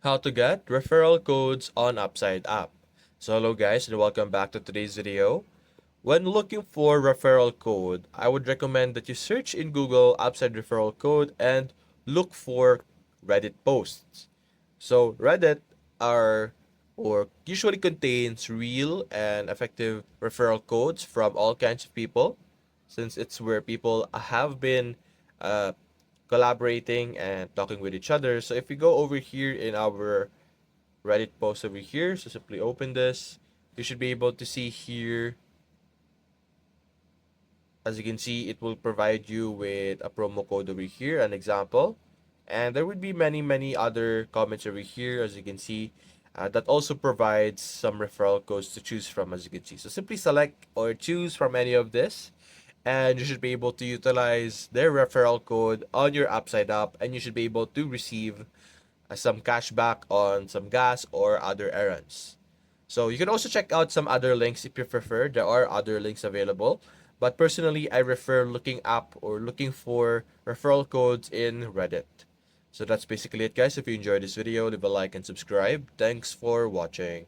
How to get referral codes on Upside app. So hello guys and welcome back to today's video. When looking for referral code, I would recommend that you search in Google Upside referral code and look for Reddit posts. So Reddit are or usually contains real and effective referral codes from all kinds of people, since it's where people have been uh, collaborating and talking with each other. So if we go over here in our Reddit post over here, so simply open this, you should be able to see here. As you can see, it will provide you with a promo code over here, an example. And there would be many other comments over here, as you can see, that also provides some referral codes to choose from, as you can see. So simply select or choose from any of this, and you should be able to utilize their referral code on your Upside app, and you should be able to receive some cashback on some gas or other errands. So you can also check out some other links if you prefer. There are other links available. But personally, I refer looking up or looking for referral codes in Reddit. So that's basically it, guys. If you enjoyed this video, leave a like and subscribe. Thanks for watching.